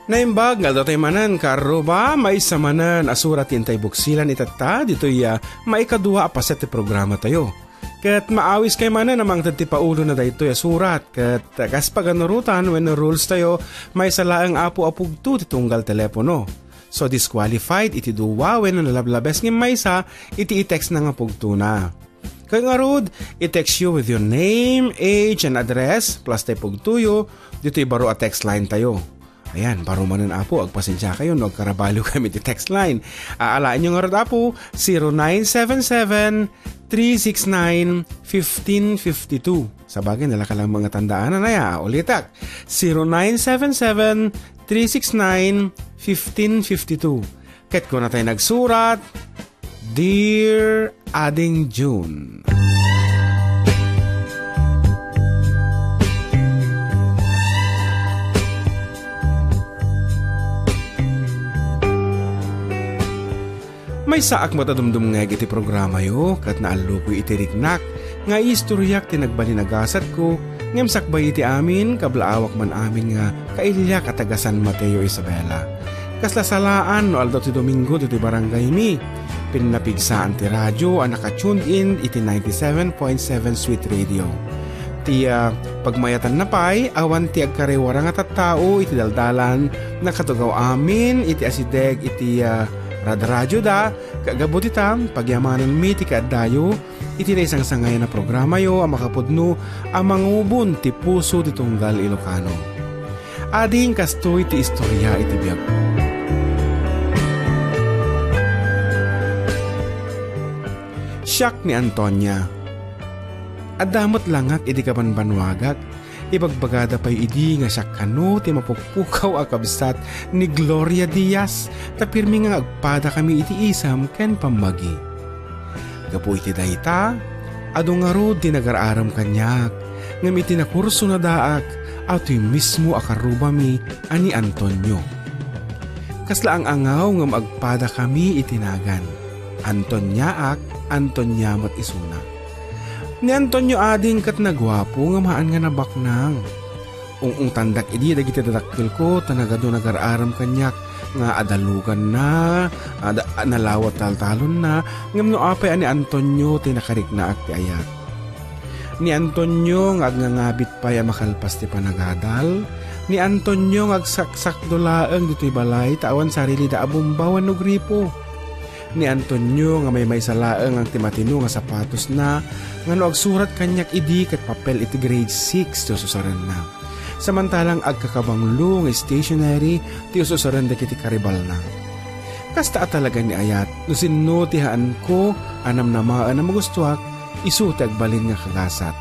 Naimbag nga datay manan karo ba may samanan asurat intay buksilan itata ditoy maikadua apaset ti programa tayo. Ket maawis kay manan namang ti paulo na daytoy asurat ket kas paganurutan when rules tayo may salaang apu-apugto ti tunggal telepono. So disqualified iti duwa when nalablabes ng maysa iti i-text na nga pugto na. Kaya nga rod, i-text you with your name, age, and address plus tayo pugtuyo dito'y baro a text line tayo. Ayan, baro manan apo, agpasensya kayo, nagkarabalo kami di text line. Aalaan nyo nga rod apo, 0977-369-1552. Sa bagay, nalaka lang mga tandaan na ya. Ulitak, 0977-369-1552. Ket ko na tayo nagsurat, Dear Ading June. May saak matadumdum nga iti programa yo, kat naalo ko itiriknak, nga istoryak tinagbalinagasat ko, ngem sakbay iti amin, kablaawak man amin nga kailya katagasan Mateo Isabela. Kaslasalaan no aldo ti Domingo ti barangay mi, pinapigsaan ti radyo ang naka-tuned in iti 97.7 Sweet Radio. Ti pagmayatan na pay, awan ti agkarewara nga tattao iti daldalan, nakatugaw amin iti asideg iti radyo da, kagabot itam, pagyamanan mi ti kaadayo, iti na isang sangay na programa yo, ang makapudno, ang mangubon ti puso ti tunggal Ilocano. Ading kastoy ti istorya iti biyag ko. Siyak ni Antonia. Adamot langak iti kapanbanwagak, ibagbagada pa'y idi nga siya kano ti mapukpukaw akabsat ni Gloria Diaz tapirmi nga agpada kami iti isam ken pamagi. Gapo iti dayta, ado nga ro di nagararam kanyak, ngam iti nakurso na daak ato'y mismo akarubami ani Antonio. Kasla ang angaw ngam agpada kami itinagan. Antonyaak, Antonyamat isuna. Ni Antonio ading kat nagwapo nga maan nga nabaknang. Ung tandak idi dagiti dadakkel ko tanagado nagararam kanyak nga adalugan na, nalawat taltalon na, ngam no apay ani Antonio tinakariknaak ti ayat. Ni Antonio ngagngangabit pa ya makalpas ti panagadal, ni Antonio ngagsaksak dolaeng dito'y balay tawan sarili da abumbawan no gripo. Ni Antonio nga may salaeng ang timatino nga sapatos na nga no agsurat kanyak idi ket papel iti grade 6 ti ususaran na. Samantalang agkakabanglo nga stationery ti ususaran da kiti karibal na. Kasta talaga ni ayat no sinno ti haan ko anam namaan na magustuak isu ti agbalin nga kagasat.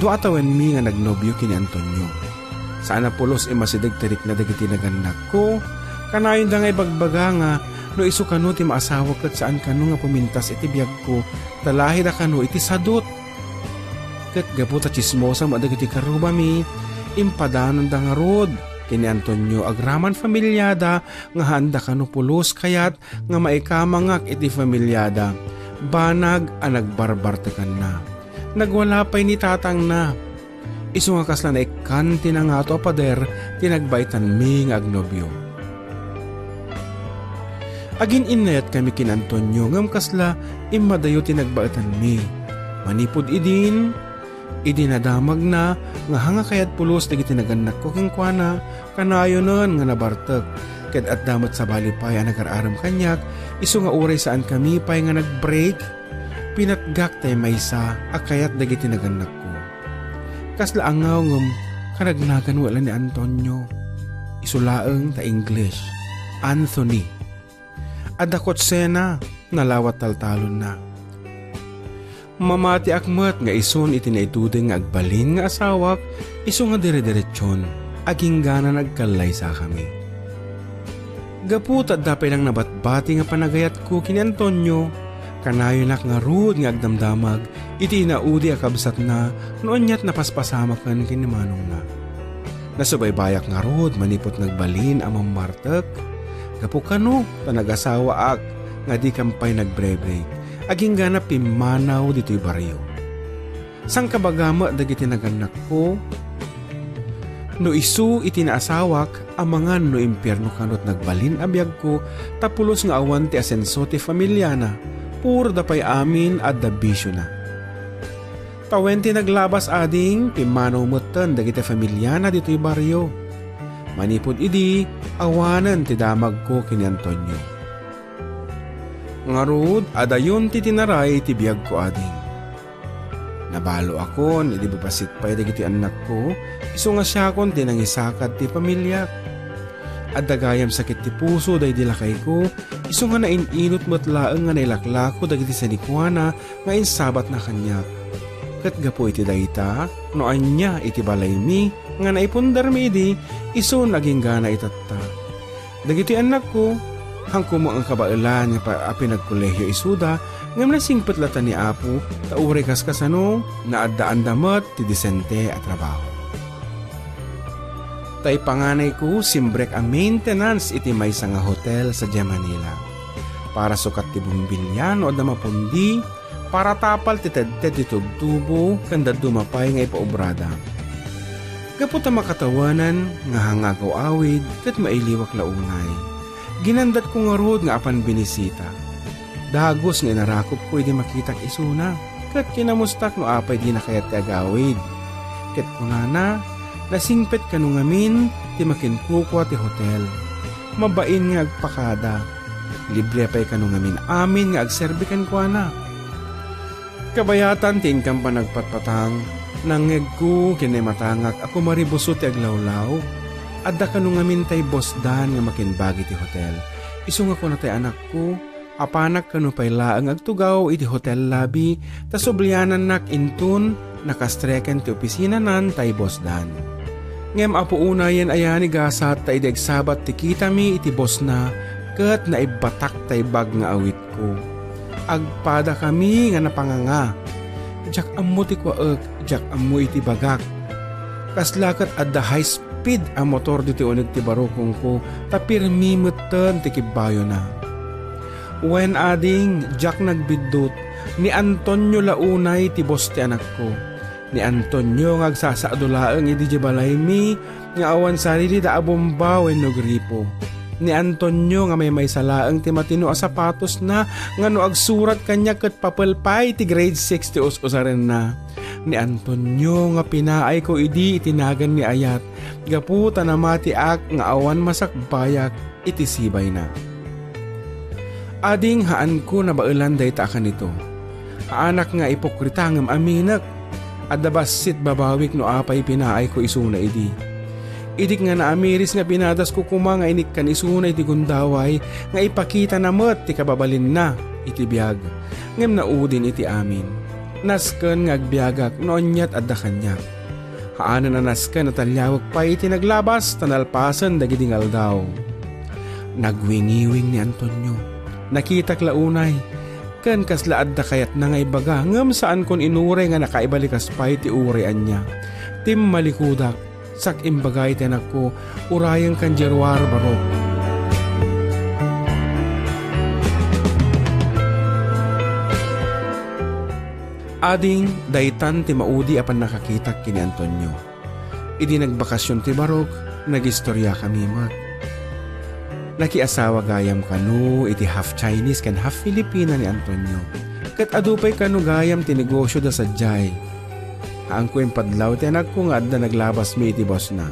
Do atawan mi nga nagnobyo kini Antonio. Sana pulos masidag tarik na dagiti naganak ko kanayon da nga ibagbaga nga no isu kano ti maasawa ket saan kano nga pumintas iti biyag ko talahi da kano iti sadot. Ket gapu ta chismosa madagiti karubami impadanon da nga rod kini Antonio agraman familyada nga handa kano pulos kayat nga maikamangak iti familyada banag ang nagbarbartekan na nagwala pa'y ni tatang na isu nga kasla na ikan tinangato pader tinagbaitan mi nga agnobyo. Agin inayat kami kin Antonio ngam kasla imadayo tinagbaatan mi. Manipod idin nadamag na nga hanga kayat pulos dagiti naganak ko king kuana kanayo nun nga nabartek. Ket at damot sa balipay ang nagararam kanyak isu nga uray saan kami pay nga nagbreak pinatgak tay maysa akayat dagiti naganak ko. Kasla angaw ngam kanagnagan wala ni Antonio. Isulaeng ta English. Anthony. Adakot sena, nalawat taltalon na. Mamati akmat nga ison itinaitudeng nga agbalin nga asawak, iso nga dire-diretsyon, aging gana nagkalay sa kami. Gaput at dapay lang nabatbati nga panagayat ko kini Antonio, kanayonak nga rud nga agdamdamag, iti inaudi akabsat na, noon yat napaspasamak kan kini Manong na. Nasubaybayak nga rud manipot nagbalin amang martek, gapu kano panag-asawa ak nga di kampay nagbre-break aging ganap pimanaw dito'y baryo. Sang kabagama dagiti naganak ko no isu iti naasawak amangan no impyerno kanot nagbalin abiyag ko, tapulos nga awan ti asenso ti familyana, puro dapay amin at da bisyo na. Tawen ti naglabas ading, pimanaw mutan dagiti familyana dito'y baryo. Manipod idi, awanan ti damag ko kini Antonio. Ngarud, adayon ti tinaray ti biyag ko ading. Nabalo ako, hindi babasit pa dagiti anak ko, iso nga siya kon tinangisakad ti pamilya. At dagayam sakit ti puso day dilakay ko, iso nga naininot mo't laeng nga nailaklako dagiti sanikwana nga insabat na kanyak. Kat gapo iti dayta, no anya iti balay mi, nga naipundar mi idi, iso naging gana itatta. Dagiti anak ko, hangko mo ang kabailan nga pinagkolehyo isuda, ngam nasingpet lata ni Apo, taure kaskasano, na addaan damat ti disente at trabaho. Tay panganay ko, simbrek a maintenance iti maysa nga hotel sa Manila. Para sukat ti bumbilyan o damapundi, para tapal ti tedted ti tugtubo, kanda dumapay nga ipaubrada. Kapot ang makatawanan, nga hangagaw awid, kat mailiwak launay. Ginandat ko nga rod nga apan binisita. Dagos nga inarakop ko hindi makitak isuna, kat kinamustak no apay di na kayat ti agawid. Kat kunana, nasingpet ka nung amin, ti makinkukwa ti hotel. Mabain nga agpakada. Libre pa'y ka nung amin nga agserbikan ko na. Kabayatan tingkam pa nagpatpatang, nangeg ko kinimatangak ako maribuso ti aglawlaw. Adda ka nung tay bosdan nga makinbagi ti hotel. Iso nga ko na tay anak ko, apanak kanu pay laang agtugaw iti hotel lobby, ta sublianan nak intun, nakastreken ti opisina nan tay bosdan. Ngem apo unayen ayani gasat ta ideg sabat ti kita mi iti bos na, ket naibatak tay bag nga awit ko. Agpada kami nga napanganga. Jak ammo ti kwaek, jak ammo iti bagak. Kaslakat adda high speed ang motor dito unig ti barokong ko, tapirmi mutan ti kibayo na. When ading, jak nagbidot, ni Antonio launay ti boss ti anak ko. Ni Antonio ngagsasaadulaang idi balay mi, nga awan sarili da abomba wenno gripo. Ni Antonio nga may salaang ti matino a sapatos na, nga no agsurat kanya ket papelpay ti grade 6 ti usaren na. Ni Antonio nga pinaay ko idi itinagan ni Ayat, gaputa na mati ak nga awan masakbayak iti sibay na. Ading haan ko na bailan day ta kanito. Anak nga ipokrita ngam aminak, adda basit babawik no apay pinaay ko isuna idi. Idik nga na amiris nga pinadas ko kuma nga inik kan isuna iti gundaway, nga ipakita na met ti kababalin na iti biyag. Ngem naudin iti amin. Nasken nga agbiagak noonyat adda kanyak. Haanan na nasken at talyawag pa iti naglabas tanalpasan dagiti ngaldaw. Nagwingiwing ni Antonio. Nakitak launay. Ken kasla adda kayat na nga ibaga ngem saan kon inure nga nakaibalikas pa iti urean niya. Tim malikudak. Sak imbagay tenak ko, urayang kanjerwar barok. Ading, daytan ti maudi apan nakakitak kini Antonio. Idi nagbakasyon ti barok, nagistorya kami mat. Nakiasawa gayam kanu, iti half Chinese kan half Filipina ni Antonio. Kat adupay kanu gayam ti negosyo da sadyay. Haang ko yung padlaw, tinag ko nga adda naglabas mi iti boss na.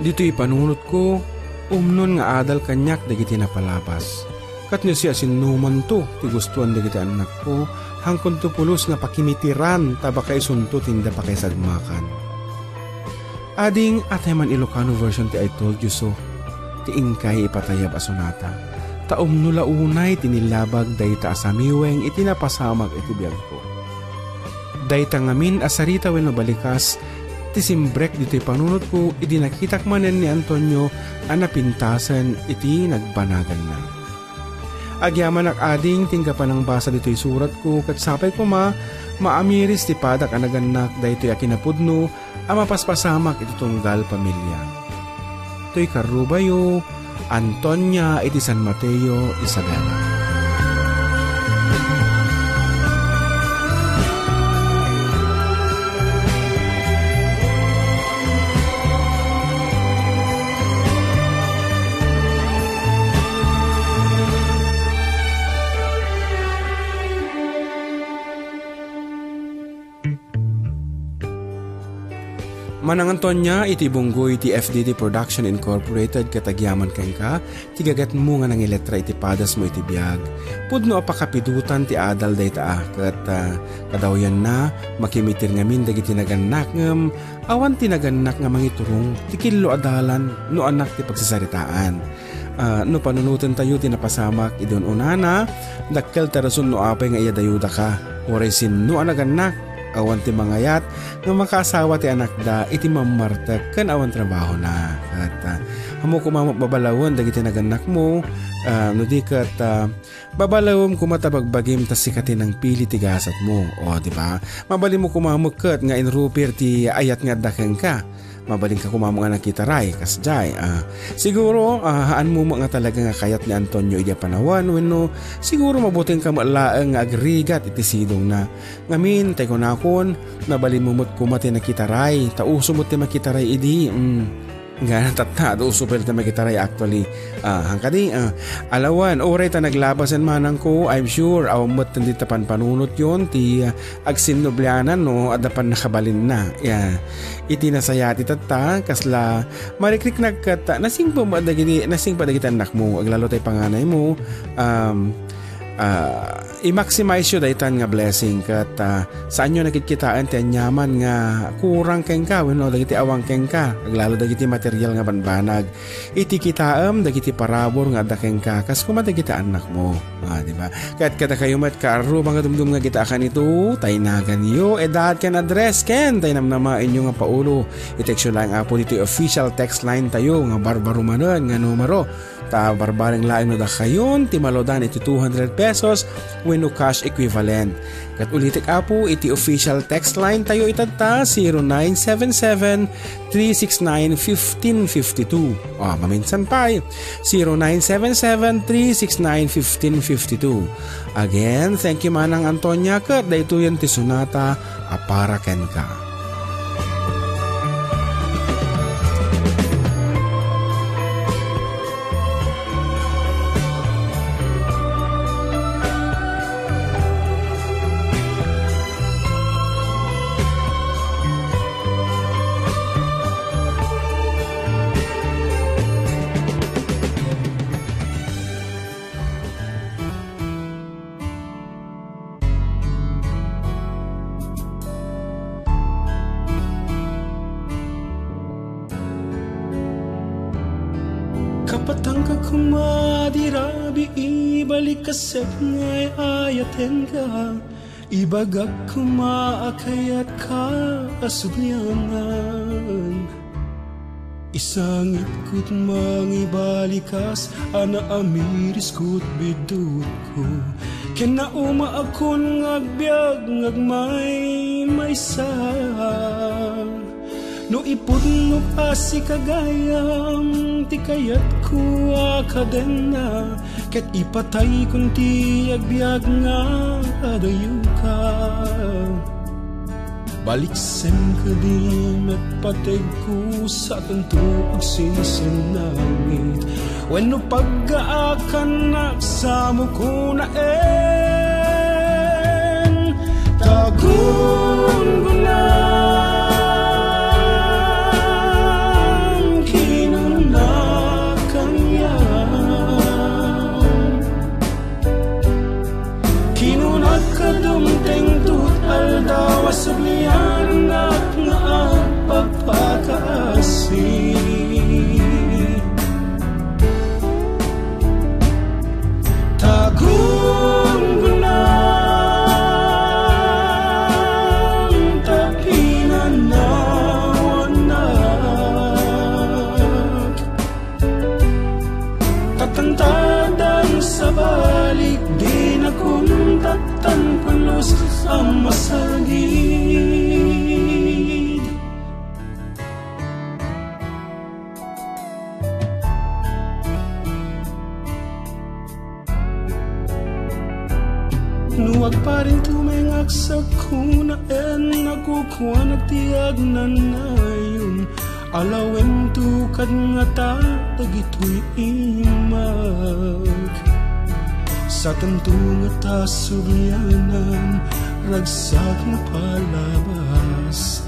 Dito ipanunot ko, umnon nga adal kanyak dagiti napalabas. Kat niya siya sinuman to, ti gustuan dagiti anak ko, hangkon to pulos nga pakimitiran, taba kay sunto tinda pa kay sagmakan. Ading at man Ilocano version ti I told you so, ti ingkay ipatayab asunata. Taom nula unay tinilabag dayta asamiweng itinapasamag iti biyag ko. Dayta ngamin asarita wenno balikas, ti simbrek dito'y panunod ko, iti nakitak manen ni Antonio, anapintasan iti nagbanagan na. Agyaman ak ading tinggapan ng basa dito'y surat ko, kat sapay ko maamiris ti padak anaganak, dayto'y akinapudno, amapaspasamak iti tunggal pamilya. To'y Karubayo, Antonia iti San Mateo, Isabela. Manang Antonia, iti bunggoy iti FDD Production Incorporated katagyaman ken ka, tigagat mo nga nang iletra iti padas mo iti biyag. Pudno apakapidutan ti adal dayta ket kadawyan na makimitir ngamin dagiti naganak ngem awan tinaganak nga mangiturong ti killo adalan no anak ti pagsasaritaan. No panunutin tayo tinapasamak idon unana dakkel tarasun no apay nga iya dayuda ka. Oray sinno anaganak awan ti mangayat nga makasawa ti anak da iti mamartek ken awan trabaho na. At hamo kumamok babalawon dagiti naganak mo no di ket babalawom kumatabagbagim ta sikatin ang pili ti gasat mo. O di ba? Mabali mo kumamok ket nga inrupir ti ayat nga dakeng ka. Mabaling ka kumamo nga nakitaray kasjay. Siguro haan mo nga talaga nga kayat ni Antonio iti panawan wenno siguro mabuting ka malaeng nga agrigat iti sidong na ngamin tay kunakon nabalin mo mo't kumati nakitaray tauso mo't ti makitaray idi nga tatta uso pel ti makitaray actually hangkadi alawan oray ta naglabasan manang ko I'm sure awamot hindi tapan panunot yon ti agsinnoblianan no adapan nakabalin na iti nasaya ti tatta kasla marikrik nagkata nasing pa dagiti anak mo aglalo tay panganay mo i-maximize yun daytan nga blessing kat saan nyo nakitkitaan ti anyaman nga kurang keng ka wenno dagiti awang keng ka aglalo dagiti material nga banbanag iti kitaam dagiti parabor nga dakeng ka kas kumadagiti anak mo di ba kat kada kayo met karo mga dumdum nga kita kan ito taynagan yo edad ken address ken taynamnama inyo nga paulo i-text lang apo dito official text line tayo nga barbaro manon nga numero ta barbareng laing no da kayon ti malodan iti 200 pesos wenno cash equivalent. Kat ulitik apo iti official text line tayo itata 0977-369-1552. Maminsan pa 0977-369-1552. Again, thank you manang Antonia kat daytoyen ti Sonata apara ken ka. Kapatang ka kumadirabi ibalik kasep ngay ayaten ka ibagak kumaakayat ka asubniangan isangit kut mangibalikas ana amiris kut bidut ko kena uma akon ngagbiag ngagmay maysang no ipudno pasi kagayam ti kayat ko akadena ket ipatay kunti agbiag nga adayu ka baliksen ka din at pateg ko sa tanto agsinsinangit wenno pagkaakan nagsamo ko na tagun ko na sublian at nga pagpapakaasi tagun ko na tapinan na wanak tatantadan sa balik di na kung tatanpulos ang masagid nuwag pa rin tumengak sa kuna nakukuha nagtiyag na nayon alawen tukad nga tatagito'y imag sa tantung at asubyanan ragsak na palabas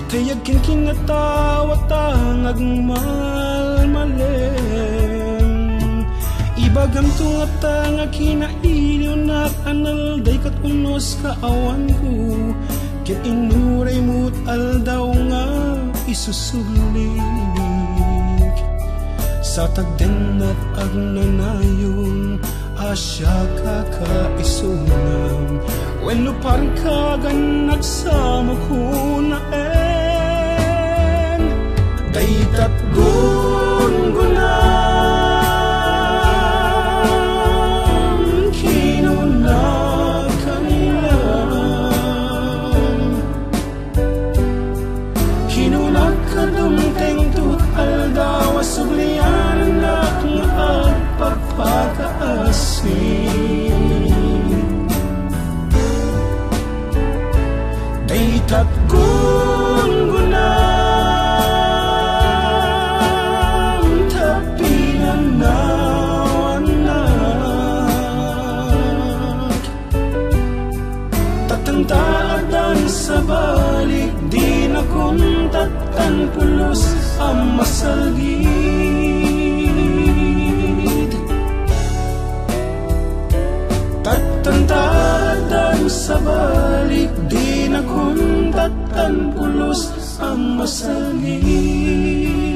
Tayagin kinatawat ang agmalmalem. Ibagam tungat ang kinailiw na analday kat unos kaawan ko. Ket inuray mo't aldaw nga isusulik. Sa tagden at agnanayong asya kakaisunam. Wenno parang kagan nagsama ko na daytat gungunam kinunakan lang. Kinunakadumteng tut aldaw suglian na nga agpagpakaasin. Daytat gungunam taadan sa balik di na kuntatan pulos ang masalgid. Tatantaadan sa balik di na kuntatan pulos ang masalgid.